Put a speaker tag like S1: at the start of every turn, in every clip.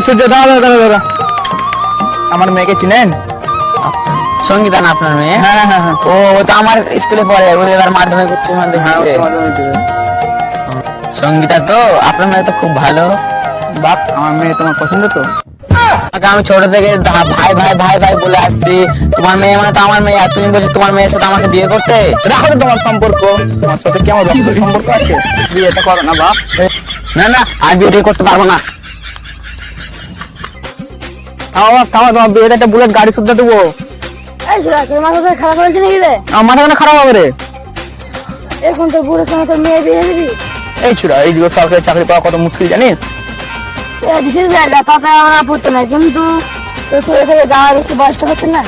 S1: সূর্য দাঁড়া দাঁড়া দাঁড়া, আমার মেয়েকে চিনেন?
S2: সঙ্গীতা না আপনার মেয়ে?
S1: হ্যাঁ হ্যাঁ হ্যাঁ।
S2: ও তো আমার স্কুলে পড়ে, ও এবার মাধ্যমিক উচ্চ মাধ্যমিক। সঙ্গীতা তো আপনার মেয়ে তো খুব ভালো।
S1: বাপ, আমার মেয়ে তোমার পছন্দ তো?
S2: আমি ছোট থেকে ভাই ভাই ভাই ভাই বলে আসছি, তোমার মেয়ে মানে তো আমার মেয়ে, আর তুমি বলছো তোমার মেয়ের সাথে আমাকে বিয়ে করতে।
S1: রাখো তো তোমার সম্পর্ক, তোমার সাথে কি আমার রক্তের সম্পর্ক আছে? বিয়েটা করো না বাপ।
S2: না না, আর বিয়ে করতে পারবো না।
S1: আমার তোমার বিয়েটা একটা বুলেট গাড়ি শুদ্ধ দেবো।
S3: মাথা খারাপ হয়েছে নাকি রে?
S1: আমার মাথা কেন খারাপ হবে রে?
S3: এখন তো বুড়ো সময় তোর মেয়ে বিয়ে দিবি।
S1: এই ছোড়া, এই যুগে সরকারি চাকরি পাওয়া কত মুশকিল জানিস?
S3: তাতে আমার আপত্তি নাই, কিন্তু শ্বশুরের থেকে যাওয়ার বেশি বয়সটা হচ্ছে না।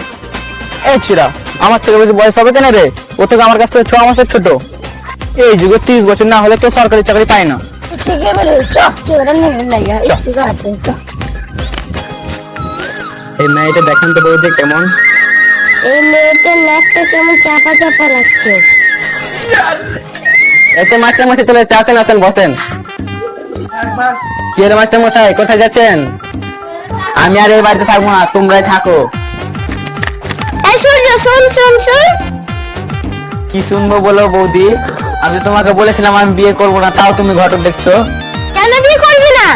S1: এই ছোড়া, আমার থেকে বেশি বয়স হবে কেন রে? ও থেকে আমার কাছ থেকে 6 মাসের ছোট। এই যুগে 30 বছর না হলে কেউ সরকারি চাকরি পায় না।
S3: ঠিকই বলে চোরা নেই লাগা ঠিক আছে।
S2: এই মেয়েটা দেখেন তো বৌদি কেমন।
S3: এই মেয়েটার নাকটা কেমন চাপা চাপা লাগছে।
S2: এতে মাস্টার মশাই চলে এসেছে, আসেন আসেন বসেন। কি হলো মাস্টার মশাই, কোথায় যাচ্ছেন? আমি আর এই বাড়িতে থাকবো না, তোমরাই থাকো।
S3: এই সূর্য, শুন শুন শুন।
S2: কি শুনবো বলো বৌদি? আমি তো তোমাকে বলেছিলাম আমি বিয়ে করবো না, তাও তুমি ঘটক দেখছো।
S3: কেন বিয়ে করবি না?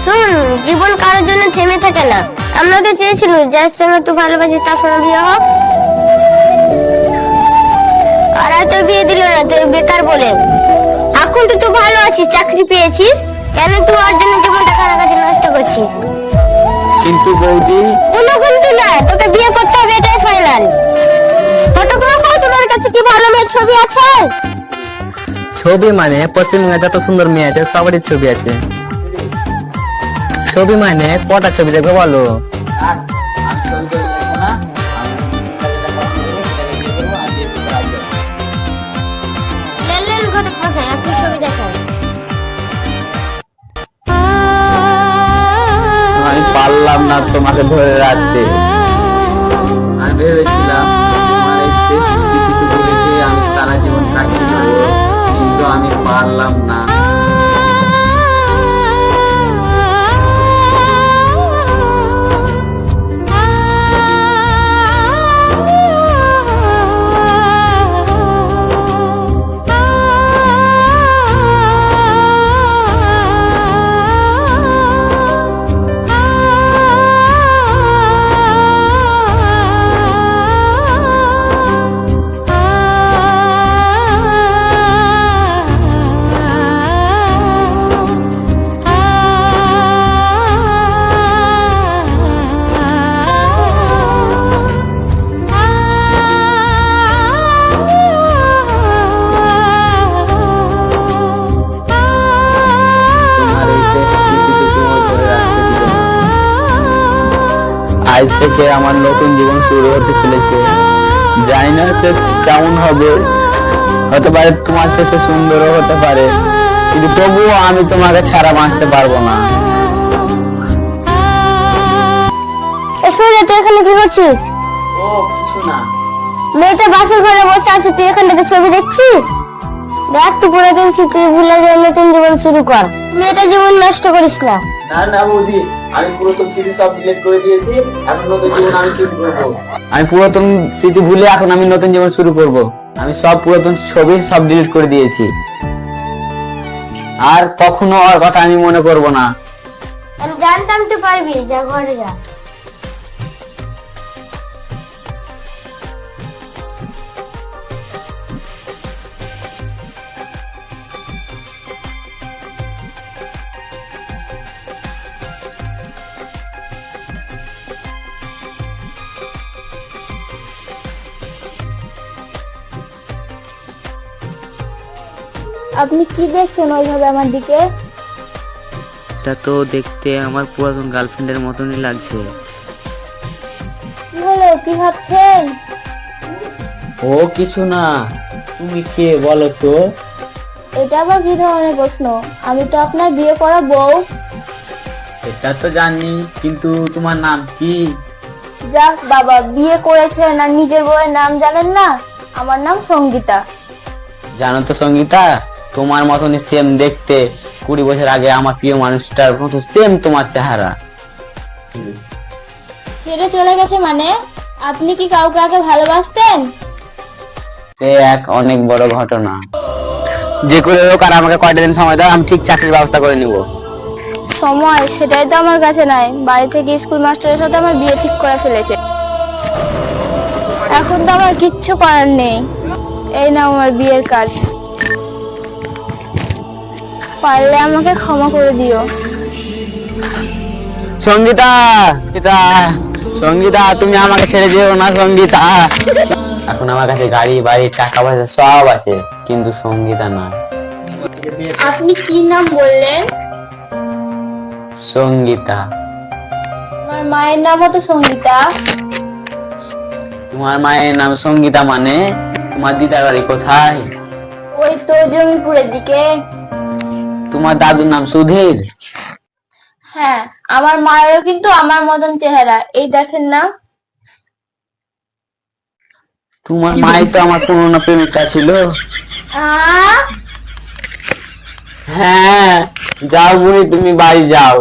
S3: শুন, জীবন কারোর জন্য থেমে থাকে না। আমরা তো চেয়েছিল যার সঙ্গে তুই ভালোবাসিস তার সঙ্গে বিয়ে হোক, আর তো বিয়ে দিল না, তুই বেকার বলে। এখন তো তুই ভালো আছিস, চাকরি পেয়েছিস, কেন তুই ওর জন্য জীবনটা কাছাকাছি নষ্ট করছিস?
S2: কিন্তু বৌদি,
S3: কোনো কিন্তু না, তোকে বিয়ে করতে হবে, এটাই ফাইনাল। ফটোগ্রাফার, তোমার কাছে কি ভালো মেয়ের ছবি আছে?
S2: ছবি মানে পশ্চিমবঙ্গে যত সুন্দর মেয়ে আছে সবারই ছবি আছে। ছবি মানে কটা ছবি দেখবে বলো?
S3: লেনলেন ঘরে বসে একটু ছবি দেখাই।
S2: আমি পারলাম না তোমাকে ধরে রাখতে। আমি ভেবেছিলাম তোমার এই শেষ স্মৃতিটুকু রেখে আমি সারা জীবন চাকরি করবো, কিন্তু আমি পারলাম না। আজ থেকে আমার নতুন জীবন শুরু হতে চলেছে। জানি না সে কেমন হবে, হতে পারে তোমার শেষে সুন্দরও হতে পারে, কিন্তু তবুও আমি তোমাকে ছাড়া বাঁচতে পারবো না।
S3: সূর্য, তুই এখানে কি করছিস?
S2: ও কিছু না।
S3: মেয়েটা বাসর ঘরে বসে আছে, তুই এখান থেকে ছবি দেখছিস? দেখ, তুই পুরাতন স্মৃতি ভুলে গিয়ে নতুন জীবন শুরু কর। মেয়েটা জীবন নষ্ট করিস না।
S2: না না বৌদি, আমি পুরাতন স্মৃতি সব ডিলিট করে দিয়েছি, এখন নতুন জীবন আমি শুরু করবো। আমি পুরাতন স্মৃতি ভুলে এখন আমি নতুন জীবন শুরু করব। আমি সব পুরাতন ছবি সব ডিলিট করে দিয়েছি, আর কখনো ওর কথা আমি মনে করব না।
S3: আমি জানতাম তুই পারবি, যা ঘরে যা। আপনি কি দেখছেন ওইভাবে আমার দিকে?
S2: এটা তো দেখতে আমার পুরাতন গার্লফ্রেন্ডের মতনই লাগছে।
S3: কি হলো, কি ভাবছেন?
S2: ও কিছু না, তুমি কে বলো তো?
S3: এটা আবার কি ধরনের প্রশ্ন? আমি তো আপনার বিয়ে করা বউ।
S2: সেটা তো জানি, কিন্তু তোমার নাম কি?
S3: যাক বাবা, বিয়ে করেছেন আর নিজের বউয়ের নাম জানেন না? আমার নাম সঙ্গীতা।
S2: জানো তো সঙ্গীতা, তোমার মতনই সেম দেখতে। 20 বছর আগে আমার প্রিয় মানুষটার মতো সেম তোমার চেহারা।
S3: ছেড়ে চলে গেছে মানে? আপনি কি কাউকে আগে ভালোবাসতেন?
S2: সে এক অনেক বড় ঘটনা।
S1: যে করে হোক আর আমাকে কয়টা দিন সময় দাও, আমি ঠিক চাকরির ব্যবস্থা করে নিব।
S3: সময় সেটাই তো আমার কাছে নাই। বাড়ি থেকে স্কুল মাস্টারের সাথে আমার বিয়ে ঠিক করে ফেলেছে। এখন তো আমার কিচ্ছু করার নেই। এই নাও আমার বিয়ের কাজ। পারলে আমাকে ক্ষমা করে দিও।
S1: সঙ্গীতা, সঙ্গীতা, সঙ্গীতা, তুমি আমাকে ছেড়ে যেও না সঙ্গীতা।
S2: এখন আমার কাছে গাড়ি বাড়ি টাকা পয়সা সব আছে, কিন্তু সঙ্গীতা নয়।
S3: আপনি কি নাম বললেন?
S2: সঙ্গীতা।
S3: আমার মায়ের নামও তো সঙ্গীতা।
S2: তোমার মায়ের নাম সঙ্গীতা মানে? তোমার দিদার বাড়ি কোথায়?
S3: ওই তো জঙ্গিপুরের দিকে।
S2: তোমার দাদুর নাম সুধীর?
S3: হ্যাঁ, আমার মায়েরও কিন্তু আমার মতন চেহারা, এই দেখেন না।
S2: তোমার মায়ের তো আমার পুরনো প্রেমিকা ছিল।
S3: আহ
S2: হ্যাঁ, যাও বুড়ি, তুমি বাড়ি যাও।